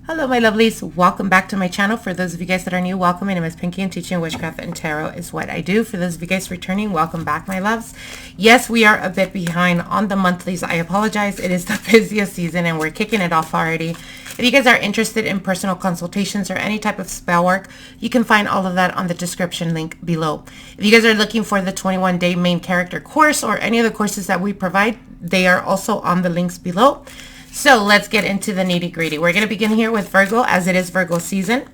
Hello my lovelies, welcome back to my channel. For those of you guys that are new, welcome. My name is Pinky and teaching witchcraft and tarot is what I do. For those of you guys returning, welcome back my loves. Yes, we are a bit behind on the monthlies. I apologize. It is the busiest season and we're kicking it off already. If you guys are interested in personal consultations or any type of spell work, you can find all of that on the description link below. If you guys are looking for the 21-day main character course or any of the courses that we provide, they are also on the links below. So let's get into the nitty gritty. We're going to begin here with Virgo, as it is Virgo season.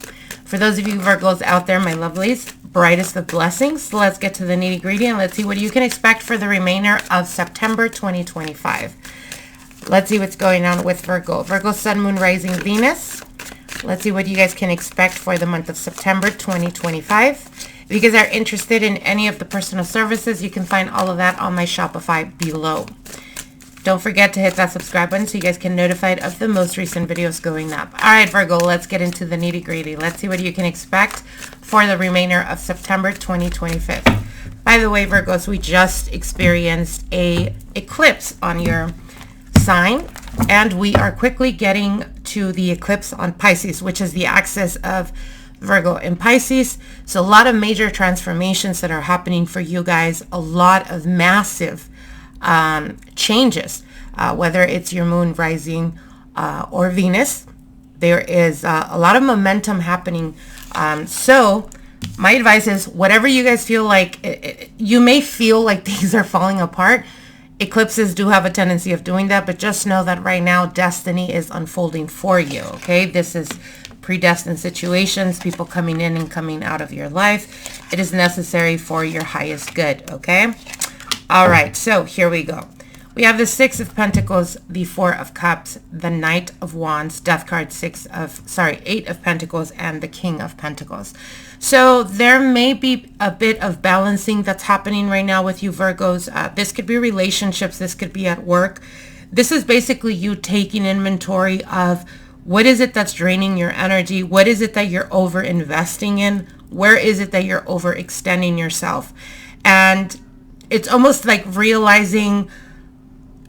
For those of you Virgos out there, my lovelies, brightest of blessings. So let's get to the nitty gritty and let's see what you can expect for the remainder of September 2025. Let's see what's going on with Virgo. Virgo, Sun, Moon, Rising, Venus. Let's see what you guys can expect for the month of September 2025. If you guys are interested in any of the personal services, you can find all of that on my Shopify below. Don't forget to hit that subscribe button so you guys can be notified of the most recent videos going up. All right, Virgo, let's get into the nitty gritty. Let's see what you can expect for the remainder of September 2025. By the way, Virgos, we just experienced a eclipse on your sign, and we are quickly getting to the eclipse on Pisces, which is the axis of Virgo and Pisces. So a lot of major transformations that are happening for you guys, a lot of massive changes, whether it's your moon rising or Venus. There is a lot of momentum happening. So my advice is, whatever you guys feel like, you may feel like things are falling apart. Eclipses do have a tendency of doing that, but just know that right now destiny is unfolding for you. Okay, this is predestined situations, people coming in and coming out of your life. It is necessary for your highest good. Okay. All right, so here we go. We have the Six of Pentacles, the Four of Cups, the Knight of Wands, Death card, Eight of Pentacles, and the King of Pentacles. So there may be a bit of balancing that's happening right now with you Virgos. This could be relationships. This could be at work. This is basically you taking inventory of what is it that's draining your energy? What is it that you're over investing in? Where is it that you're overextending yourself? And it's almost like realizing,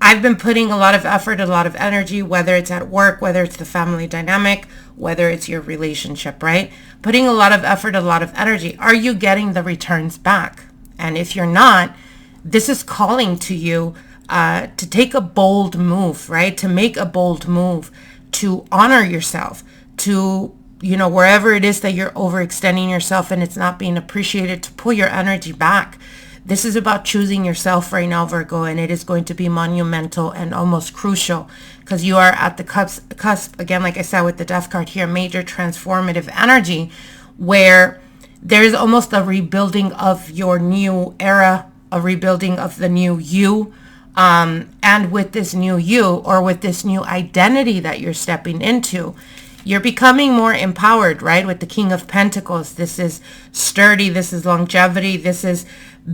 I've been putting a lot of effort, a lot of energy, whether it's at work, whether it's the family dynamic, whether it's your relationship, right? Putting a lot of effort, a lot of energy. Are you getting the returns back? And if you're not, this is calling to you to take a bold move, right? To make a bold move, to honor yourself, to, wherever it is that you're overextending yourself and it's not being appreciated, to pull your energy back. This is about choosing yourself right now, Virgo, and it is going to be monumental and almost crucial because you are at the cusp, again, like I said, with the Death card here, major transformative energy where there's almost a rebuilding of your new era, a rebuilding of the new you. And with this new you, or with this new identity that you're stepping into, you're becoming more empowered, right? With the King of Pentacles, this is sturdy, this is longevity, this is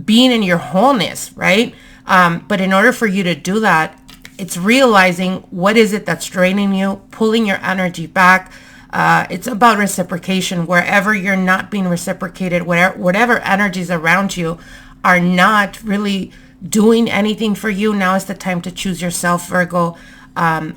being in your wholeness, right? But in order for you to do that, it's realizing what is it that's draining you, pulling your energy back. It's about reciprocation. Wherever you're not being reciprocated, whatever energies around you are not really doing anything for you, now is the time to choose yourself, Virgo.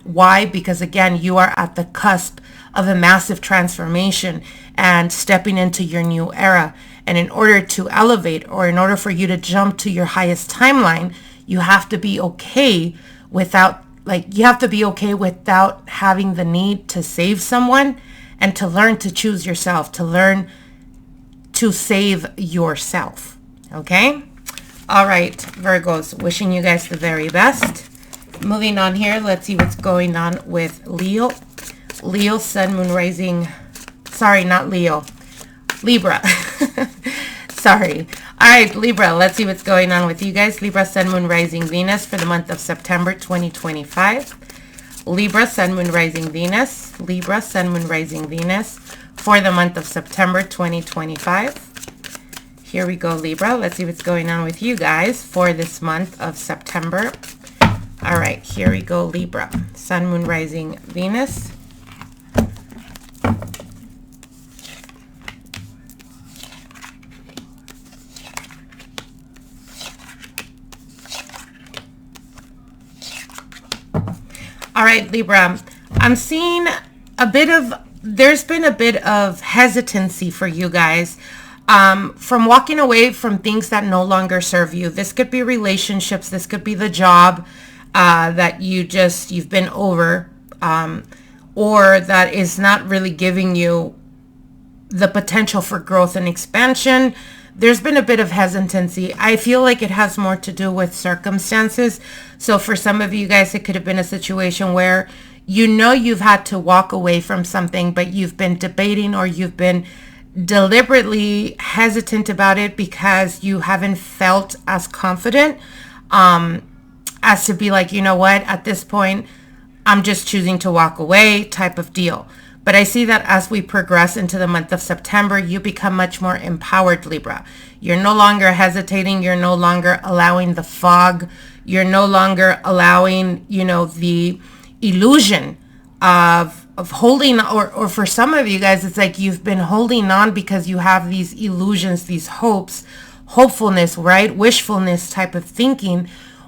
Why? Because again, you are at the cusp of a massive transformation and stepping into your new era. And in order to elevate, or in order for you to jump to your highest timeline, you have to be okay without having the need to save someone, and to learn to choose yourself, to learn to save yourself. Okay? All right, Virgos, wishing you guys the very best. Moving on here, let's see what's going on with Leo. Leo, Sun, Moon, Rising. Sorry, not Leo. Libra. Sorry. All right, Libra, let's see what's going on with you guys. Libra, Sun, Moon, Rising, Venus for the month of September 2025. Libra, Sun, Moon, Rising, Venus. Libra, Sun, Moon, Rising, Venus for the month of September 2025. Here we go, Libra. Let's see what's going on with you guys for this month of September. All right, here we go, Libra. Sun, Moon, Rising, Venus. All right, Libra. I'm seeing there's been a bit of hesitancy for you guys from walking away from things that no longer serve you. This could be relationships. This could be the job that you've been over, or that is not really giving you the potential for growth and expansion. There's been a bit of hesitancy. I feel like it has more to do with circumstances. So for some of you guys, it could have been a situation where you've had to walk away from something, but you've been debating, or you've been deliberately hesitant about it because you haven't felt as confident as to be like, you know what, at this point, I'm just choosing to walk away type of deal. But I see that as we progress into the month of September, you become much more empowered, Libra. You're no longer hesitating. You're no longer allowing the fog. You're no longer allowing, the illusion of holding, or for some of you guys, it's like you've been holding on because you have these illusions, these hopes, hopefulness, right? Wishfulness type of thinking,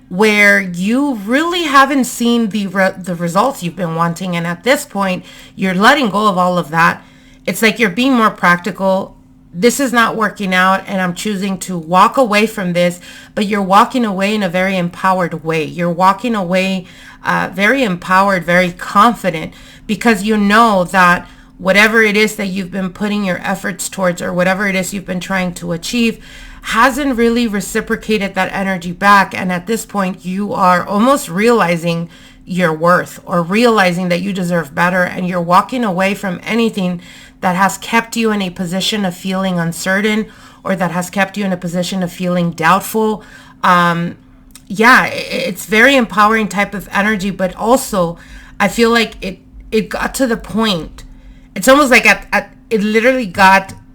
where you really haven't seen the results you've been wanting. And at this point, you're letting go of all of that. It's like you're being more practical. This is not working out, and I'm choosing to walk away from this. But you're walking away in a very empowered way. You're walking away very empowered, very confident, because you know that whatever it is that you've been putting your efforts towards, or whatever it is you've been trying to achieve, hasn't really reciprocated that energy back. And at this point, you are almost realizing your worth, or realizing that you deserve better, and you're walking away from anything that has kept you in a position of feeling uncertain, or that has kept you in a position of feeling doubtful. It's very empowering type of energy, but also I feel like it got to the point. It's almost like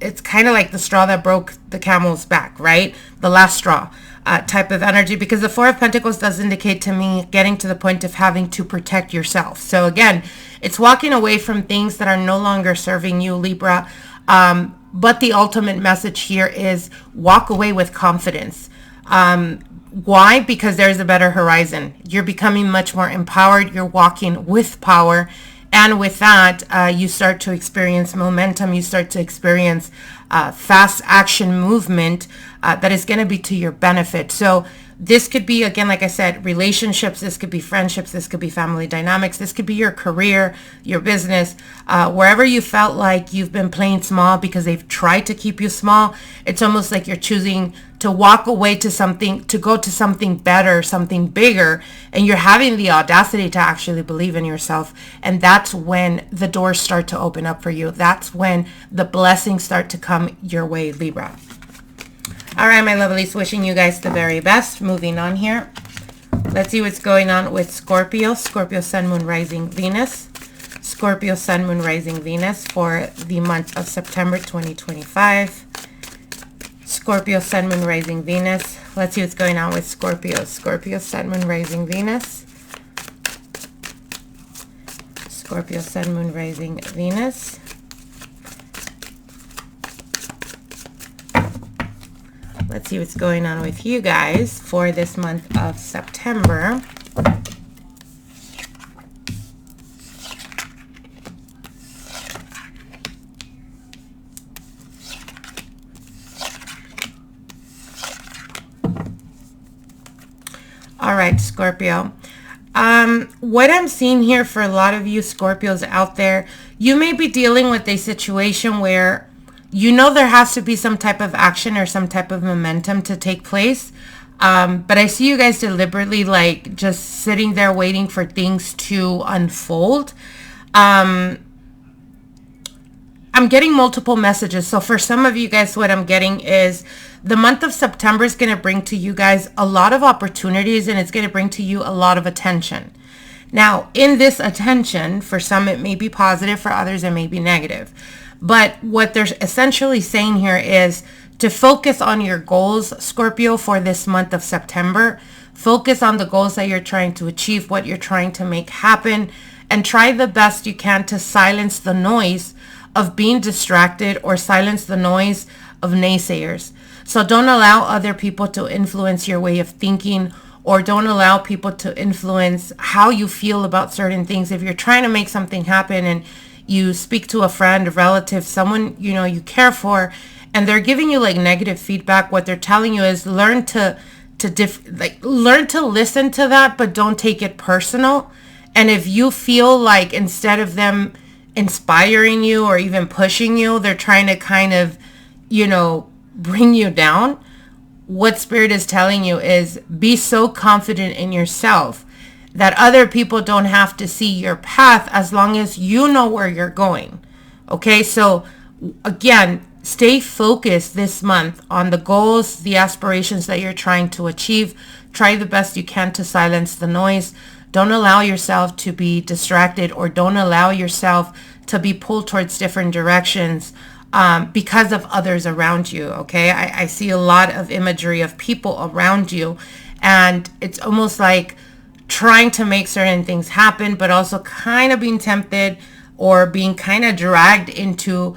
it's kind of like the straw that broke the camel's back, right? The last straw type of energy, because the Four of Pentacles does indicate to me getting to the point of having to protect yourself. So again, it's walking away from things that are no longer serving you, Libra. But the ultimate message here is walk away with confidence. Why? Because there's a better horizon. You're becoming much more empowered. You're walking with power. And with that, you start to experience momentum. You start to experience fast action movement that is going to be to your benefit. So this could be, again, like I said, relationships. This could be friendships. This could be family dynamics. This could be your career, your business, wherever you felt like you've been playing small because they've tried to keep you small. It's almost like you're choosing to walk away to something, to go to something better, something bigger, and you're having the audacity to actually believe in yourself. And that's when the doors start to open up for you. That's when the blessings start to come your way, Libra. All right, my lovelies, wishing you guys the very best. Moving on here. Let's see what's going on with Scorpio. Scorpio, Sun, Moon, Rising, Venus. Scorpio, Sun, Moon, Rising, Venus for the month of September 2025. Scorpio, Sun, Moon, Rising, Venus. Let's see what's going on with Scorpio. Scorpio, Sun, Moon, Rising, Venus. Scorpio, Sun, Moon, Rising, Venus. Let's see what's going on with you guys for this month of September. All right, Scorpio. What I'm seeing here for a lot of you Scorpios out there, you may be dealing with a situation where you know there has to be some type of action or some type of momentum to take place. But I see you guys deliberately like just sitting there waiting for things to unfold. I'm getting multiple messages. So for some of you guys, what I'm getting is the month of September is going to bring to you guys a lot of opportunities, and it's going to bring to you a lot of attention. Now, in this attention, for some it may be positive, for others it may be negative. But what they're essentially saying here is to focus on your goals, Scorpio, for this month of September. Focus on the goals that you're trying to achieve, what you're trying to make happen, and try the best you can to silence the noise of being distracted or silence the noise of naysayers. So don't allow other people to influence your way of thinking, or don't allow people to influence how you feel about certain things. If you're trying to make something happen and you speak to a friend, a relative, someone, you know, you care for, and they're giving you like negative feedback. What they're telling you is learn to listen to that, but don't take it personal. And if you feel like instead of them inspiring you or even pushing you, they're trying to kind of, you know, bring you down, what Spirit is telling you is be so confident in yourself that other people don't have to see your path as long as you know where you're going. Okay, so again, stay focused this month on the goals, the aspirations that you're trying to achieve. Try the best you can to silence the noise. Don't allow yourself to be distracted, or don't allow yourself to be pulled towards different directions because of others around you. Okay, I see a lot of imagery of people around you, and it's almost like trying to make certain things happen, but also kind of being tempted or being kind of dragged into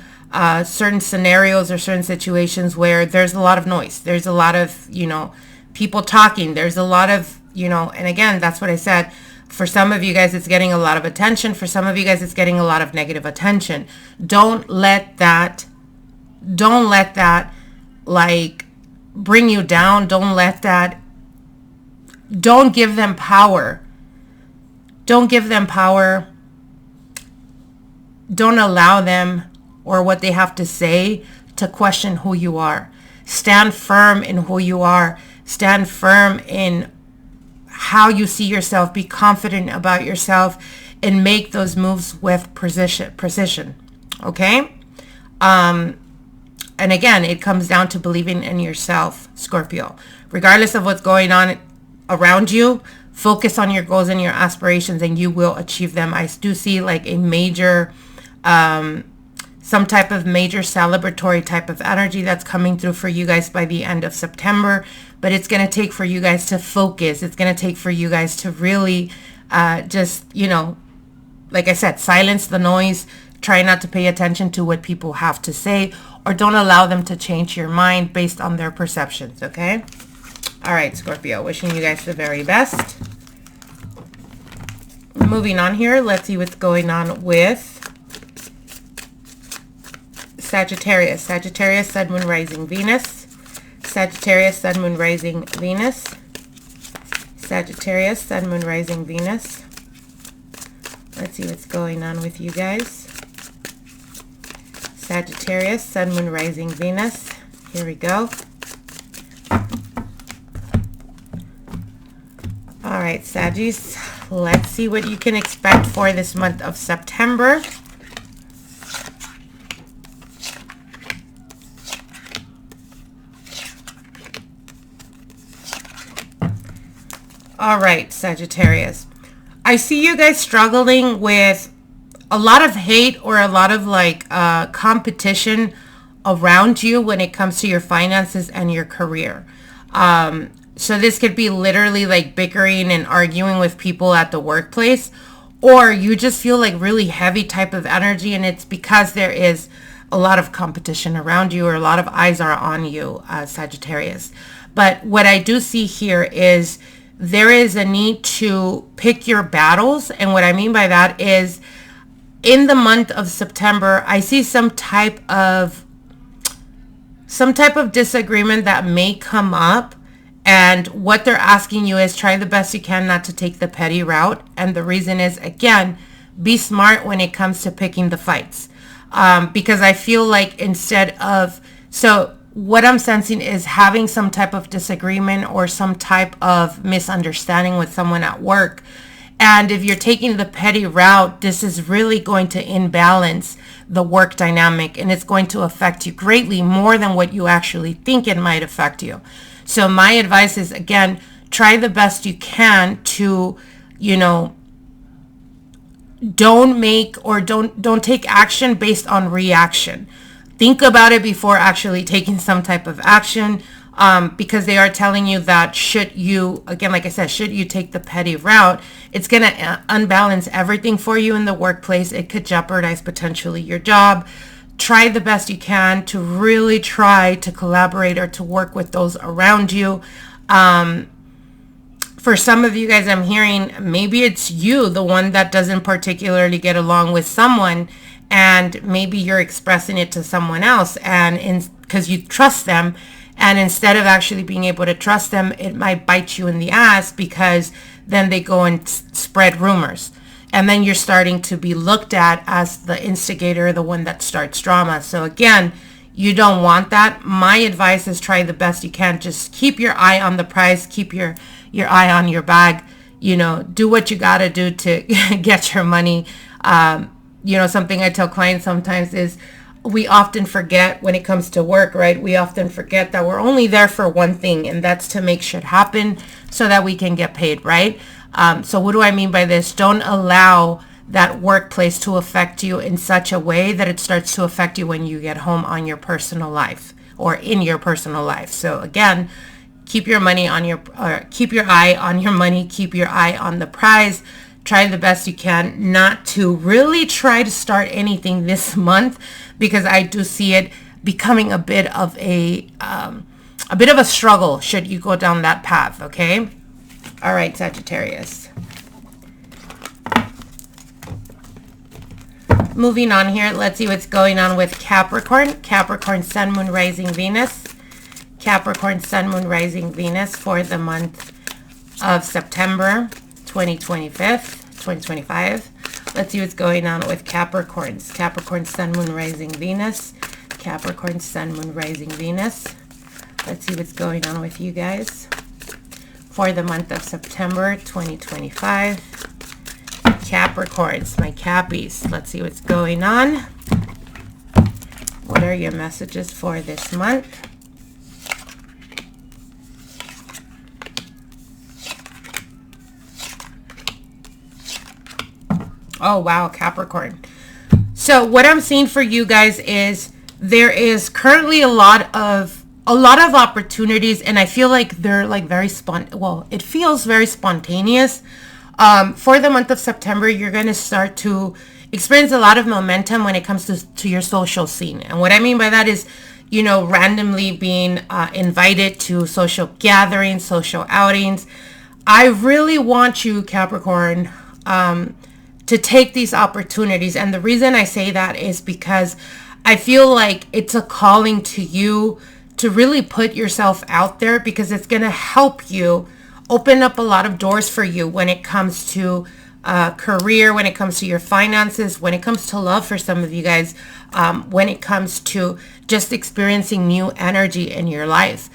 certain scenarios or certain situations where there's a lot of noise. There's a lot of, you know, people talking. There's a lot of, you know, and again, that's what I said. For some of you guys, it's getting a lot of attention. For some of you guys, it's getting a lot of negative attention. Don't let that like bring you down. Don't give them power. Don't give them power. Don't allow them or what they have to say to question who you are. Stand firm in who you are. Stand firm in how you see yourself. Be confident about yourself and make those moves with precision. Okay? And again, it comes down to believing in yourself, Scorpio. Regardless of what's going on around you, focus on your goals and your aspirations and you will achieve them. I do see like a major, some type of major celebratory type of energy that's coming through for you guys by the end of September. But it's going to take for you guys to focus. It's going to take for you guys to really just, you know, like I said, silence the noise. Try not to pay attention to what people have to say, or don't allow them to change your mind based on their perceptions, okay? All right, Scorpio, wishing you guys the very best. Moving on here, let's see what's going on with Sagittarius. Sagittarius, Sun, Moon, Rising, Venus. Sagittarius, Sun, Moon, Rising, Venus. Sagittarius, Sun, Moon, Rising, Venus. Let's see what's going on with you guys. Sagittarius, Sun, Moon, Rising, Venus. Here we go. All right, Saggies, let's see what you can expect for this month of September. All right, Sagittarius. I see you guys struggling with a lot of hate or a lot of like competition around you when it comes to your finances and your career. So this could be literally like bickering and arguing with people at the workplace, or you just feel like really heavy type of energy, and it's because there is a lot of competition around you or a lot of eyes are on you, Sagittarius. But what I do see here is there is a need to pick your battles. And what I mean by that is in the month of September, I see some type of disagreement that may come up. And what they're asking you is try the best you can not to take the petty route. And the reason is, again, be smart when it comes to picking the fights. Because I feel like so what I'm sensing is having some type of disagreement or some type of misunderstanding with someone at work. And if you're taking the petty route, this is really going to imbalance the work dynamic, and it's going to affect you greatly more than what you actually think it might affect you. So my advice is, again, try the best you can to, you know, don't take action based on reaction. Think about it before actually taking some type of action, because they are telling you that should you, again, like I said, should you take the petty route, it's going to unbalance everything for you in the workplace. It could jeopardize potentially your job. Try the best you can to really try to collaborate or to work with those around you. For some of you guys, I'm hearing maybe it's you, the one that doesn't particularly get along with someone, and maybe you're expressing it to someone else, and because you trust them, and instead of actually being able to trust them, it might bite you in the ass, because then they go and spread rumors, and then you're starting to be looked at as the instigator, the one that starts drama. So again, you don't want that. My advice is try the best you can. Just keep your eye on the prize, keep your eye on your bag, you know, do what you got to do to get your money. You know, something I tell clients sometimes is, we often forget when it comes to work, right? We often forget that we're only there for one thing, and that's to make shit happen so that we can get paid, right? So what do I mean by this? Don't allow that workplace to affect you in such a way that it starts to affect you when you get home on your personal life or in your personal life. So again, keep your money on your, keep your eye on your money, keep your eye on the prize. Try the best you can not to really try to start anything this month, because I do see it becoming a bit of a struggle should you go down that path. Okay. All right, Sagittarius. Moving on here, let's see what's going on with Capricorn. Capricorn, Sun, Moon, Rising, Venus. Capricorn, Sun, Moon, Rising, Venus for the month of September 2025. Let's see what's going on with Capricorns. Capricorn, Sun, Moon, Rising, Venus. Capricorn, Sun, Moon, Rising, Venus. Let's see what's going on with you guys for the month of September 2025. Capricorns, my Cappies. Let's see what's going on. What are your messages for this month? Oh, wow, Capricorn. So what I'm seeing for you guys is there is currently a lot of opportunities, and I feel like they're like it feels very spontaneous. For the month of September, you're going to start to experience a lot of momentum when it comes to your social scene. And what I mean by that is, you know, randomly being invited to social gatherings, social outings. I really want you, Capricorn, to take these opportunities. And the reason I say that is because I feel like it's a calling to you to really put yourself out there, because it's going to help you open up a lot of doors for you when it comes to career, when it comes to your finances, when it comes to love for some of you guys, when it comes to just experiencing new energy in your life.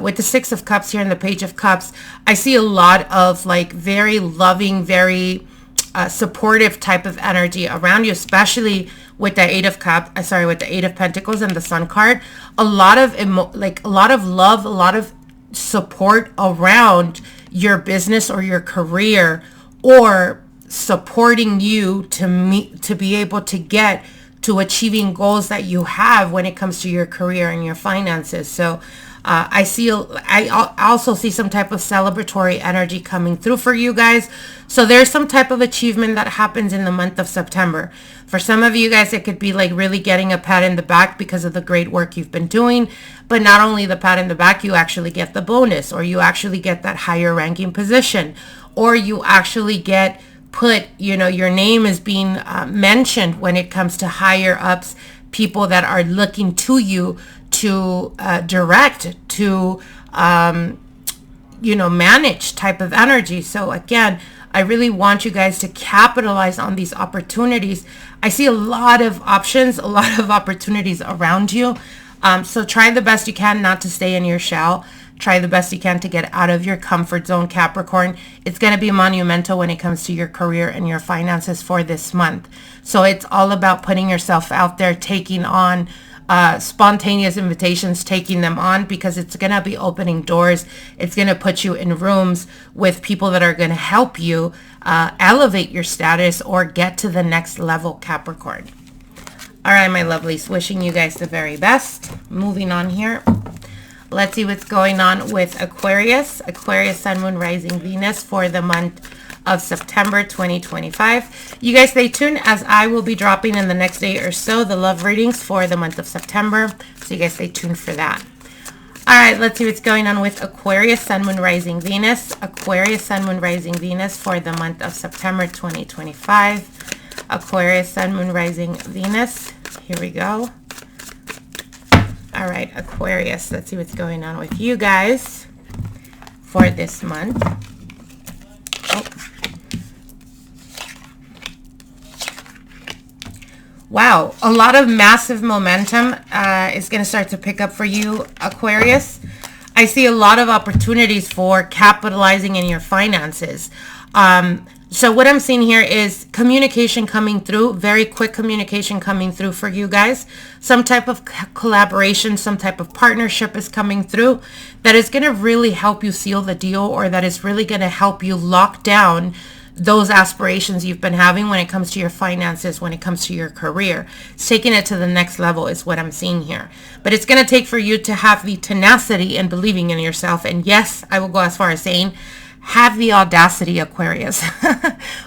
With the Six of Cups here and the Page of Cups, I see a lot of like very loving, very supportive type of energy around you, especially with the Eight of Pentacles and the Sun card. A lot of love, a lot of support around your business or your career, or supporting you to be able to get to achieving goals that you have when it comes to your career and your finances. So I also see some type of celebratory energy coming through for you guys. So there's some type of achievement that happens in the month of September. For some of you guys, it could be like really getting a pat in the back because of the great work you've been doing. But not only the pat in the back, you actually get the bonus, or you actually get that higher ranking position, or you actually get put, you know, your name is being mentioned when it comes to higher ups, people that are looking to you to direct, to manage type of energy. So again, I really want you guys to capitalize on these opportunities. I see a lot of options, a lot of opportunities around you. So try the best you can not to stay in your shell. Try the best you can to get out of your comfort zone, Capricorn. It's going to be monumental when it comes to your career and your finances for this month. So it's all about putting yourself out there, taking on spontaneous invitations, taking them on, because it's going to be opening doors. It's going to put you in rooms with people that are going to help you elevate your status or get to the next level, Capricorn. All right, my lovelies, wishing you guys the very best. Moving on here. Let's see what's going on with Aquarius. Aquarius, Sun, Moon, Rising, Venus for the month of September 2025. You guys stay tuned, as I will be dropping in the next day or so the love readings for the month of September. So you guys stay tuned for that. All right, let's see what's going on with Aquarius, Sun, Moon, Rising, Venus. Aquarius, Sun, Moon, Rising, Venus for the month of September 2025. Aquarius, Sun, Moon, Rising, Venus. Here we go. All right, Aquarius. Let's see what's going on with you guys for this month. Oh. Wow, a lot of massive momentum is going to start to pick up for you, Aquarius. I see a lot of opportunities for capitalizing in your finances. So what I'm seeing here is communication coming through, very quick communication coming through for you guys. Some type of collaboration, some type of partnership is coming through that is going to really help you seal the deal, or that is really going to help you lock down those aspirations you've been having when it comes to your finances, when it comes to your career. It's taking it to the next level is what I'm seeing here. But it's going to take for you to have the tenacity and believing in yourself. And yes, I will go as far as saying, have the audacity, Aquarius.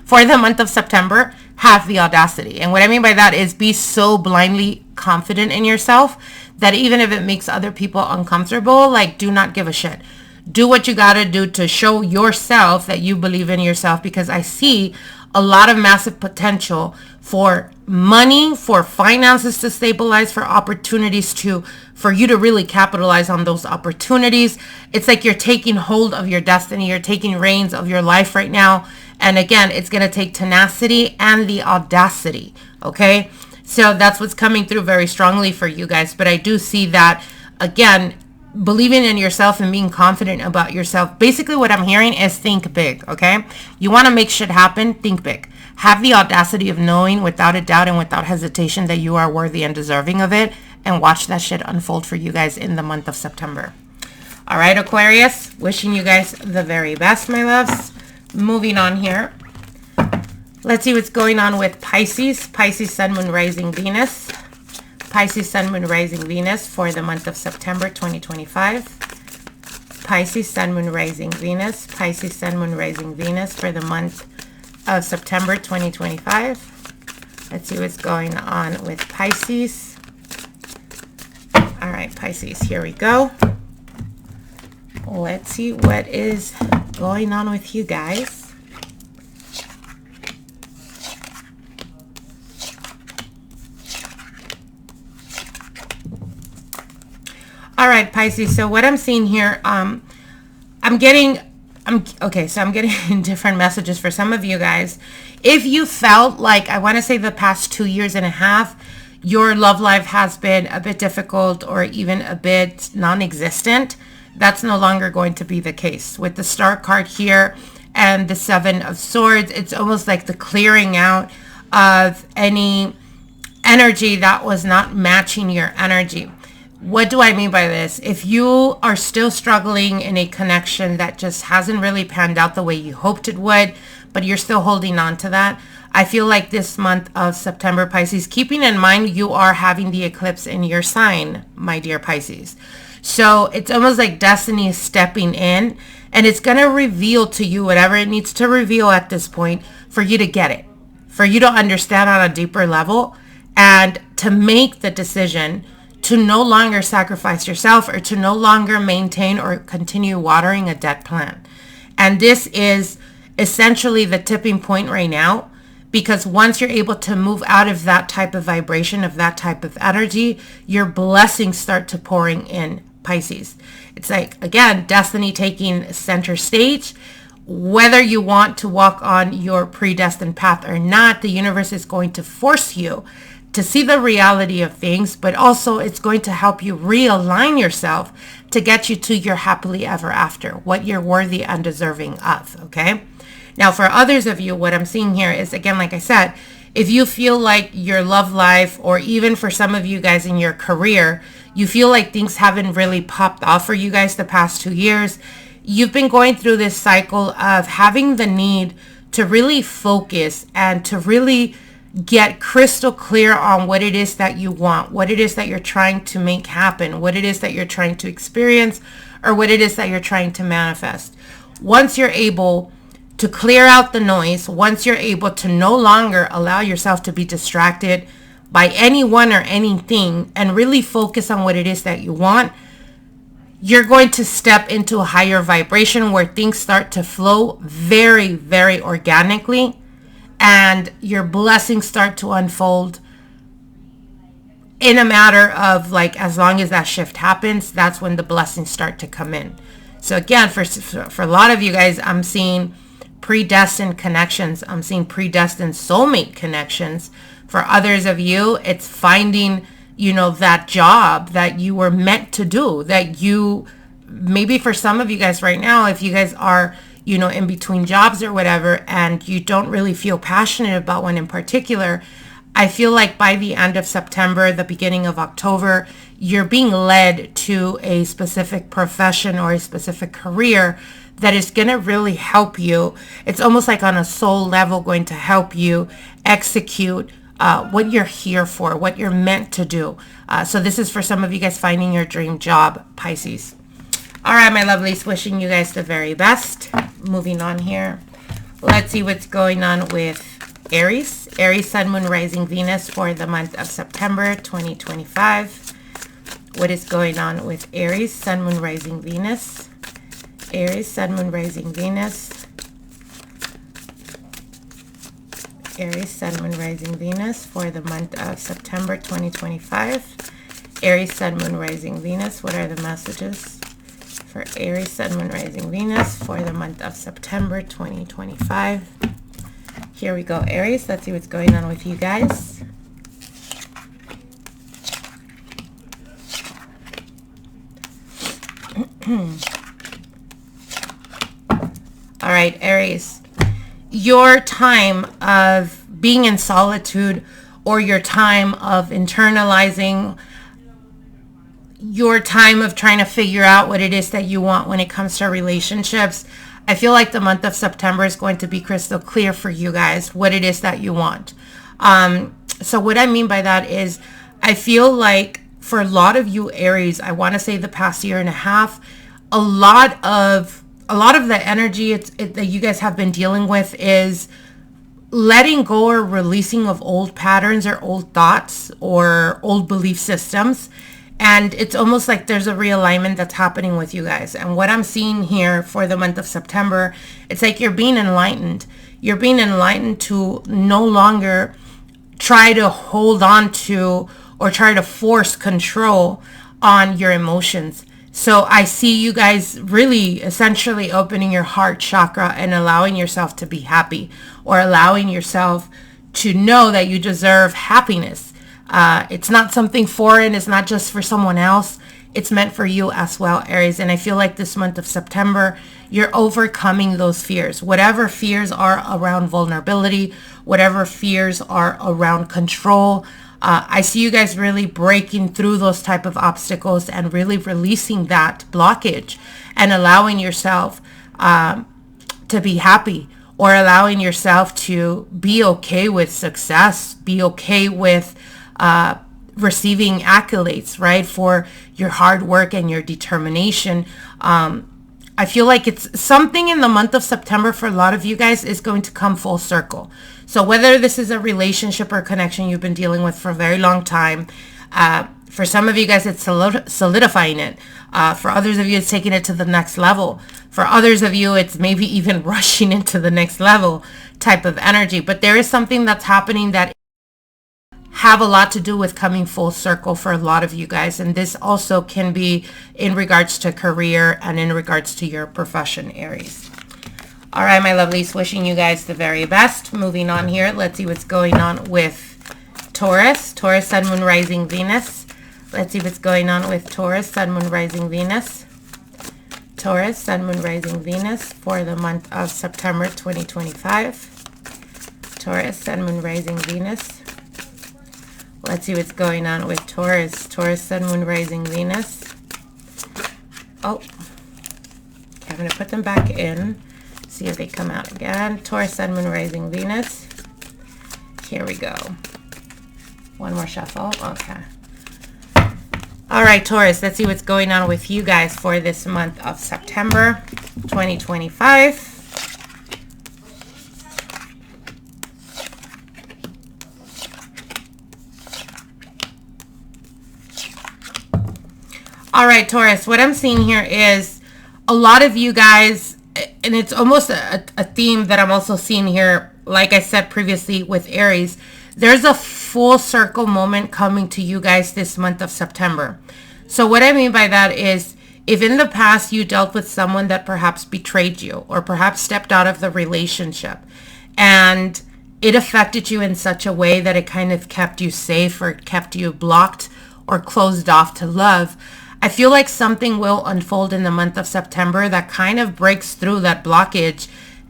For the month of September, have the audacity. And what I mean by that is be so blindly confident in yourself that even if it makes other people uncomfortable, like, do not give a shit. Do what you got to do to show yourself that you believe in yourself, because I see a lot of massive potential for money, for finances to stabilize, for opportunities for you to really capitalize on those opportunities. It's like you're taking hold of your destiny. You're taking reins of your life right now. And again, it's going to take tenacity and the audacity. Okay. So that's what's coming through very strongly for you guys. But I do see that, again, believing in yourself and being confident about yourself. Basically what I'm hearing is think big. Okay. You want to make shit happen. Think big. Have the audacity of knowing without a doubt and without hesitation that you are worthy and deserving of it, and watch that shit unfold for you guys in the month of September. All right, Aquarius, wishing you guys the very best, my loves. Moving on here. Let's see what's going on with Pisces. Pisces, Sun, Moon, Rising, Venus. Pisces, Sun, Moon, Rising, Venus for the month of September 2025. Pisces, Sun, Moon, Rising, Venus. Pisces, Sun, Moon, Rising, Venus for the month of September 2025. Let's see what's going on with Pisces. All right, Pisces, here we go. Let's see what is going on with you guys. All right, Pisces, so what I'm seeing here, I'm getting different messages for some of you guys. If you felt like, I want to say the past 2.5 years, your love life has been a bit difficult or even a bit non-existent, that's no longer going to be the case. With the Star card here and the Seven of Swords, it's almost like the clearing out of any energy that was not matching your energy. What do I mean by this? If you are still struggling in a connection that just hasn't really panned out the way you hoped it would, but you're still holding on to that, I feel like this month of September, Pisces, keeping in mind you are having the eclipse in your sign, my dear Pisces. So it's almost like destiny is stepping in, and it's going to reveal to you whatever it needs to reveal at this point for you to get it, for you to understand on a deeper level, and to make the decision to no longer sacrifice yourself or to no longer maintain or continue watering a dead plant. And this is essentially the tipping point right now, because once you're able to move out of that type of vibration, of that type of energy, your blessings start to pouring in, Pisces. It's like, again, destiny taking center stage. Whether you want to walk on your predestined path or not, the universe is going to force you to see the reality of things, but also it's going to help you realign yourself to get you to your happily ever after, what you're worthy and deserving of, okay? Now, for others of you, what I'm seeing here is, again, like I said, if you feel like your love life, or even for some of you guys in your career, you feel like things haven't really popped off for you guys the past 2 years, you've been going through this cycle of having the need to really focus and to really get crystal clear on what it is that you want, what it is that you're trying to make happen, what it is that you're trying to experience, or what it is that you're trying to manifest. Once you're able to clear out the noise, once you're able to no longer allow yourself to be distracted by anyone or anything and really focus on what it is that you want, you're going to step into a higher vibration where things start to flow very, very organically. and your blessings start to unfold in a matter of like, as long as that shift happens, that's when the blessings start to come in. So again, for a lot of you guys, I'm seeing predestined connections. I'm seeing predestined soulmate connections. For others of you, it's finding, you know, that job that you were meant to do, that you, maybe for some of you guys right now, if you guys are, you know, in between jobs or whatever, and you don't really feel passionate about one in particular, I feel like by the end of September, the beginning of October, you're being led to a specific profession or a specific career that is going to really help you. It's almost like on a soul level going to help you execute what you're here for, what you're meant to do. So this is for some of you guys finding your dream job, Pisces. All right, my lovelies, wishing you guys the very best. Moving on here. Let's see what's going on with Aries. Aries, Sun, Moon, Rising, Venus for the month of September 2025. What is going on with Aries, Sun, Moon, Rising, Venus? Aries, Sun, Moon, Rising, Venus. Aries, Sun, Moon, Rising, Venus for the month of September 2025. Aries, Sun, Moon, Rising, Venus. What are the messages for Aries, Sun, Moon, Rising, Venus for the month of September 2025? Here we go, Aries. Let's see what's going on with you guys. All right, Aries. Your time of being in solitude, or your time of internalizing, your time of trying to figure out what it is that you want when it comes to relationships, I feel like the month of September is going to be crystal clear for you guys what it is that you want. So what I mean by that is, I feel like for a lot of you Aries, I want to say the past year and a half, a lot of the energy that you guys have been dealing with is letting go or releasing of old patterns or old thoughts or old belief systems. And it's almost like there's a realignment that's happening with you guys. And what I'm seeing here for the month of September, it's like you're being enlightened. You're being enlightened to no longer try to hold on to or try to force control on your emotions. So I see you guys really essentially opening your heart chakra and allowing yourself to be happy, or allowing yourself to know that you deserve happiness. It's not something foreign. It's not just for someone else. It's meant for you as well, Aries. And I feel like this month of September, you're overcoming those fears. Whatever fears are around vulnerability, whatever fears are around control, I see you guys really breaking through those type of obstacles and really releasing that blockage and allowing yourself to be happy, or allowing yourself to be okay with success, be okay with receiving accolades, right, for your hard work and your determination. I feel like it's something in the month of September for a lot of you guys is going to come full circle. So whether this is a relationship or connection you've been dealing with for a very long time, for some of you guys, it's solidifying it. For others of you, it's taking it to the next level. For others of you, it's maybe even rushing into the next level type of energy. But there is something that's happening that have a lot to do with coming full circle for a lot of you guys. And this also can be in regards to career and in regards to your profession, Aries. All right, my lovelies, wishing you guys the very best. Moving on here, let's see what's going on with Taurus. Taurus, Sun, Moon, Rising, Venus. Let's see what's going on with Taurus, Sun, Moon, Rising, Venus. Taurus, Sun, Moon, Rising, Venus for the month of September 2025. Taurus, Sun, Moon, Rising, Venus. Let's see what's going on with Taurus. Taurus, Sun, Moon, Rising, Venus. Oh, okay, I'm going to put them back in. See if they come out again. Taurus, Sun, Moon, Rising, Venus. Here we go. One more shuffle. Okay. All right, Taurus, let's see what's going on with you guys for this month of September 2025. All right, Taurus, what I'm seeing here is a lot of you guys, and it's almost a theme that I'm also seeing here like I said previously with Aries, there's a full circle moment coming to you guys this month of September. So what I mean by that is, if in the past you dealt with someone that perhaps betrayed you or perhaps stepped out of the relationship and it affected you in such a way that it kind of kept you safe or kept you blocked or closed off to love, I feel like something will unfold in the month of September that kind of breaks through that blockage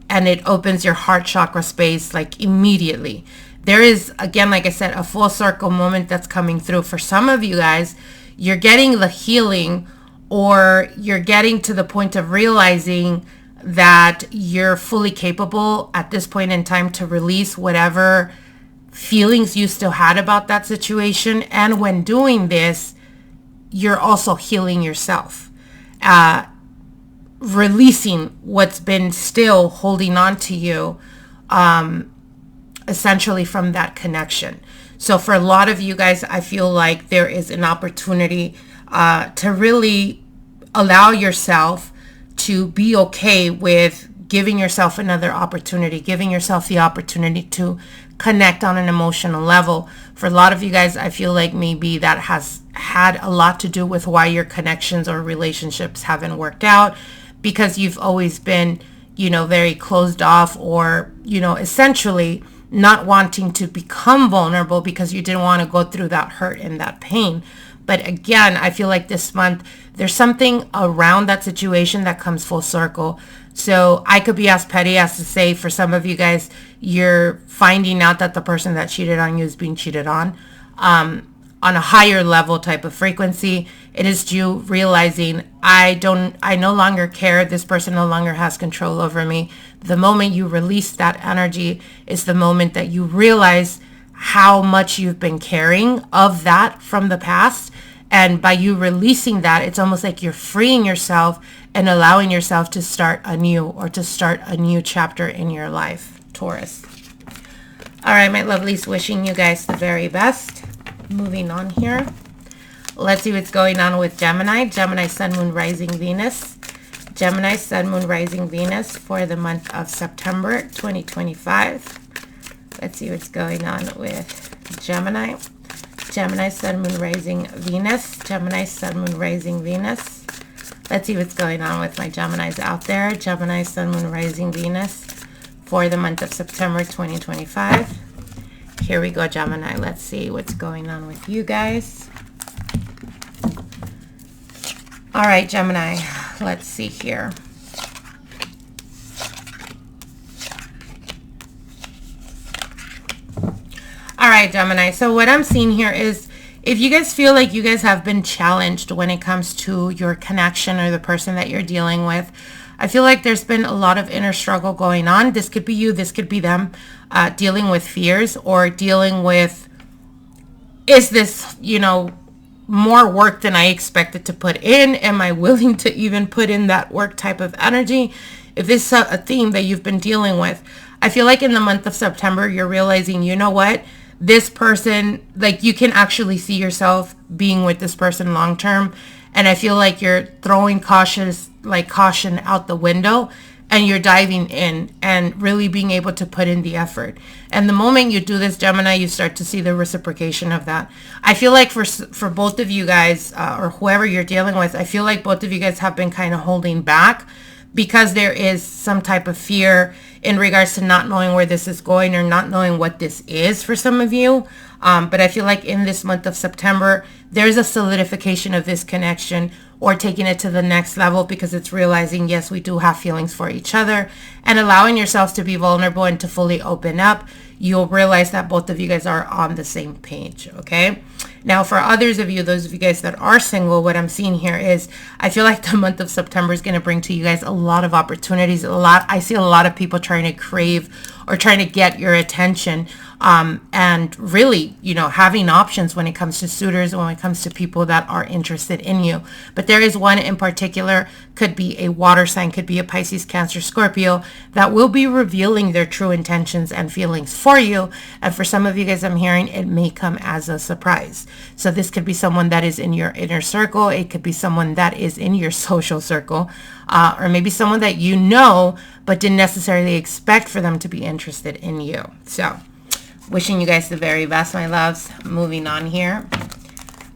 and it opens your heart chakra space like immediately. There is, again, like I said, a full circle moment that's coming through. For some of you guys, you're getting the healing, or you're getting to the point of realizing that you're fully capable at this point in time to release whatever feelings you still had about that situation. And when doing this, you're also healing yourself, releasing what's been still holding on to you, essentially from that connection. So for a lot of you guys, I feel like there is an opportunity to really allow yourself to be okay with giving yourself another opportunity, giving yourself the opportunity to connect on an emotional level. For a lot of you guys, I feel like maybe that has had a lot to do with why your connections or relationships haven't worked out, because you've always been, very closed off, or, essentially not wanting to become vulnerable because you didn't want to go through that hurt and that pain. But again, I feel like this month, there's something around that situation that comes full circle. So I could be as petty as to say, for some of you guys, you're finding out that the person that cheated on you is being cheated on a higher level type of frequency. It is you realizing, I no longer care. This person no longer has control over me. The moment you release that energy is the moment that you realize how much you've been carrying of that from the past. And by you releasing that, it's almost like you're freeing yourself and allowing yourself to start anew, or to start a new chapter in your life, Taurus. All right, my lovelies, wishing you guys the very best. Moving on here. Let's see what's going on with Gemini. Gemini, Sun, Moon, Rising, Venus. Gemini, Sun, Moon, Rising, Venus for the month of September 2025. Let's see what's going on with Gemini. Gemini, Sun, Moon, Rising, Venus. Gemini, Sun, Moon, Rising, Venus. Let's see what's going on with my Geminis out there. Gemini, Sun, Moon, Rising, Venus for the month of September 2025. Here we go, Gemini. Let's see what's going on with you guys. All right, Gemini. Let's see here. All right, Gemini. So what I'm seeing here is, if you guys feel like you guys have been challenged when it comes to your connection or the person that you're dealing with, I feel like there's been a lot of inner struggle going on. This could be you, this could be them, dealing with fears, or dealing with, is this, more work than I expected to put in? Am I willing to even put in that work type of energy? If this is a theme that you've been dealing with, I feel like in the month of September, you're realizing, you know what? This person, like, you can actually see yourself being with this person long term. And I feel like you're throwing caution out the window, and you're diving in and really being able to put in the effort. And the moment you do this, Gemini, you start to see the reciprocation of that. I feel like for both of you guys, or whoever you're dealing with, I feel like both of you guys have been kind of holding back because there is some type of fear in regards to not knowing where this is going, or not knowing what this is for some of you. But I feel like in this month of September, there's a solidification of this connection, or taking it to the next level, because it's realizing, yes, we do have feelings for each other, and allowing yourselves to be vulnerable and to fully open up. You'll realize that both of you guys are on the same page, okay? Now, for others of you, those of you guys that are single, what I'm seeing here is, I feel like the month of September is going to bring to you guys a lot of opportunities. I see a lot of people trying to crave or trying to get your attention. and really, you know, having options when it comes to suitors and when it comes to people that are interested in you. But there is one in particular, could be a water sign, could be a Pisces, Cancer, Scorpio, that will be revealing their true intentions and feelings for you. And for some of you guys, I'm hearing it may come as a surprise. So this could be someone that is in your inner circle. It could be someone that is in your social circle, or maybe someone that you know but didn't necessarily expect for them to be interested in you. So wishing you guys the very best, my loves. Moving on here.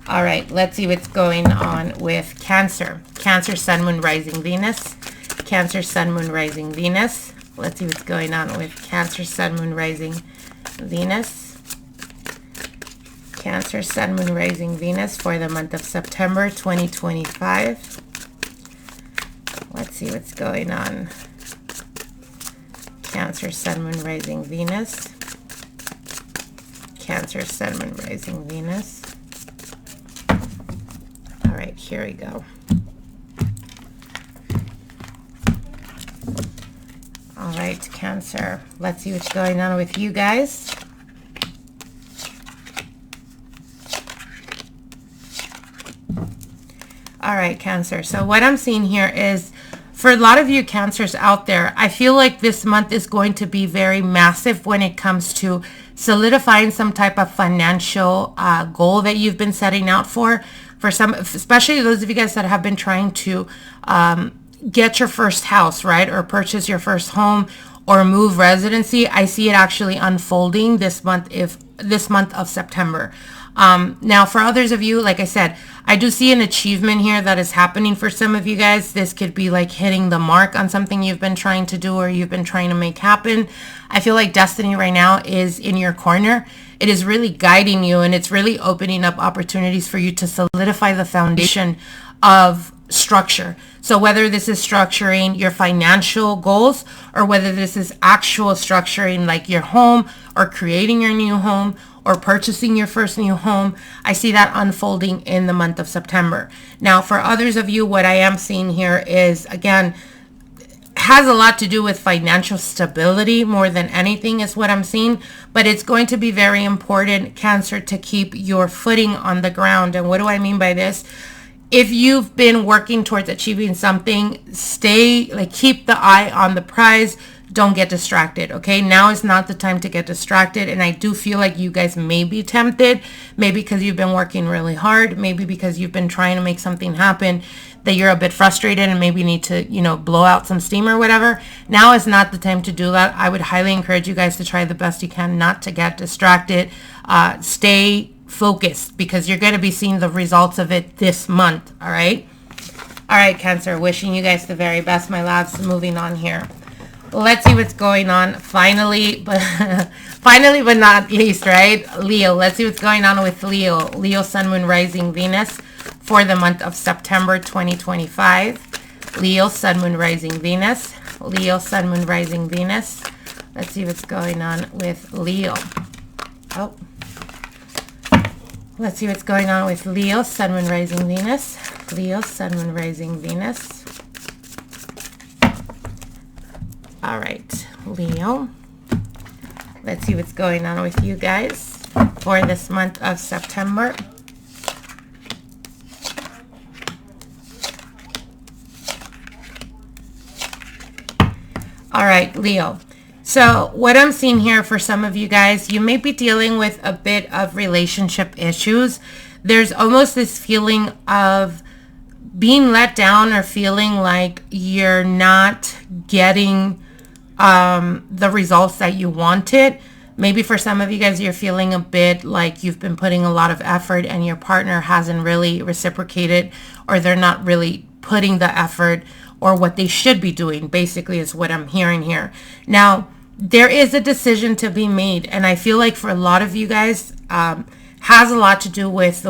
All right, let's see what's going on with Cancer. Cancer, Sun, Moon, Rising, Venus. Cancer, Sun, Moon, Rising, Venus. Let's see what's going on with Cancer, Sun, Moon, Rising, Venus. Cancer, Sun, Moon, Rising, Venus for the month of September 2025. Let's see what's going on. Cancer, Sun, Moon, Rising, Venus. Cancer, Sun, Moon, Rising, Venus. All right, here we go. All right, Cancer. Let's see what's going on with you guys. All right, Cancer. So what I'm seeing here is, for a lot of you Cancers out there, I feel like this month is going to be very massive when it comes to solidifying some type of financial goal that you've been setting out for some, especially those of you guys that have been trying to get your first house, right? Or purchase your first home or move residency. I see it actually unfolding this month, this month of September. Now for others of you, like I said, I do see an achievement here that is happening for some of you guys. This could be like hitting the mark on something you've been trying to do or you've been trying to make happen. I feel like destiny right now is in your corner. It is really guiding you, and it's really opening up opportunities for you to solidify the foundation of structure. So whether this is structuring your financial goals or whether this is actual structuring like your home or creating your new home or purchasing your first new home, I see that unfolding in the month of September. Now, for others of you, what I am seeing here is, again, has a lot to do with financial stability more than anything is what I'm seeing, but it's going to be very important, Cancer, to keep your footing on the ground. And what do I mean by this? If you've been working towards achieving something, keep the eye on the prize. Don't get distracted, okay? Now is not the time to get distracted, and I do feel like you guys may be tempted, maybe because you've been working really hard, maybe because you've been trying to make something happen, that you're a bit frustrated and maybe need to, you know, blow out some steam or whatever. Now is not the time to do that. I would highly encourage you guys to try the best you can not to get distracted. Stay focused, because you're going to be seeing the results of it this month, all right? All right, Cancer, wishing you guys the very best, my loves. Moving on here. Let's see what's going on. Finally, but not least, right? Leo. Let's see what's going on with Leo. Leo, Sun, Moon, Rising, Venus for the month of September 2025. Leo, Sun, Moon, Rising, Venus. Leo, Sun, Moon, Rising, Venus. Let's see what's going on with Leo. Oh. Let's see what's going on with Leo, Sun, Moon, Rising, Venus. Leo, Sun, Moon, Rising, Venus. All right, Leo. Let's see what's going on with you guys for this month of September. All right, Leo. So what I'm seeing here for some of you guys, you may be dealing with a bit of relationship issues. There's almost this feeling of being let down or feeling like you're not getting the results that you wanted. Maybe for some of you guys, you're feeling a bit like you've been putting a lot of effort and your partner hasn't really reciprocated, or they're not really putting the effort or what they should be doing, basically, is what I'm hearing here. Now, there is a decision to be made, and I feel like for a lot of you guys, has a lot to do with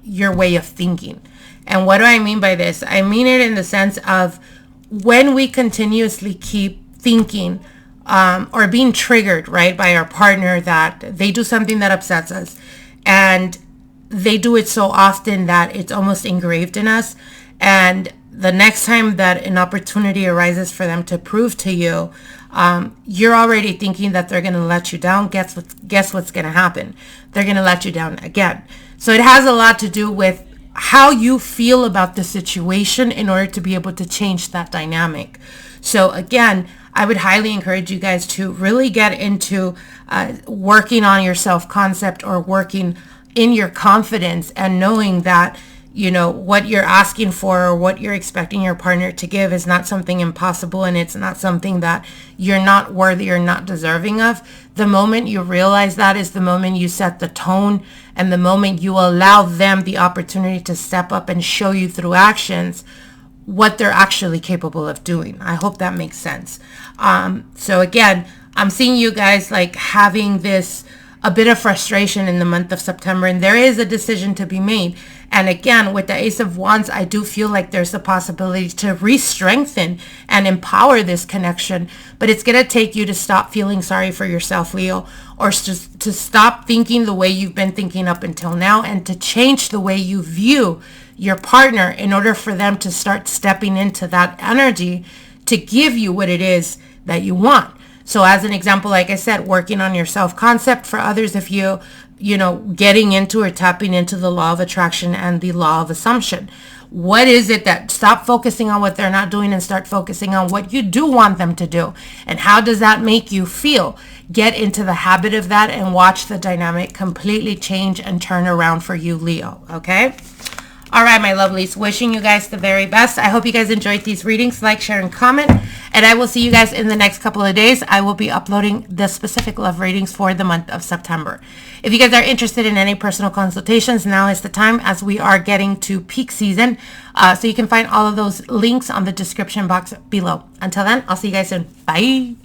your way of thinking. And what do I mean by this? I mean it in the sense of when we continuously keep thinking or being triggered, right, by our partner, that they do something that upsets us, and they do it so often that it's almost engraved in us. And the next time that an opportunity arises for them to prove to you you're already thinking that they're going to let you down. Guess what's going to happen? They're going to let you down again. So it has a lot to do with how you feel about the situation in order to be able to change that dynamic. So again, I would highly encourage you guys to really get into working on your self-concept, or working in your confidence, and knowing that, you know, what you're asking for or what you're expecting your partner to give is not something impossible, and it's not something that you're not worthy or not deserving of. The moment you realize that is the moment you set the tone, and the moment you allow them the opportunity to step up and show you through actions what they're actually capable of doing. I hope that makes sense. So again, I'm seeing you guys like having this a bit of frustration in the month of September, and there is a decision to be made. And again, with the Ace of Wands, I do feel like there's a possibility to re-strengthen and empower this connection, but it's going to take you to stop feeling sorry for yourself, Leo, or to stop thinking the way you've been thinking up until now, and to change the way you view your partner in order for them to start stepping into that energy to give you what it is that you want. So as an example, like I said, working on your self-concept. For others, if you know, getting into or tapping into the law of attraction and the law of assumption. What is it that, stop focusing on what they're not doing and start focusing on what you do want them to do? And how does that make you feel? Get into the habit of that and watch the dynamic completely change and turn around for you, Leo. Okay? All right, my lovelies, wishing you guys the very best. I hope you guys enjoyed these readings. Like, share, and comment. And I will see you guys in the next couple of days. I will be uploading the specific love readings for the month of September. If you guys are interested in any personal consultations, now is the time, as we are getting to peak season. So you can find all of those links on the description box below. Until then, I'll see you guys soon. Bye.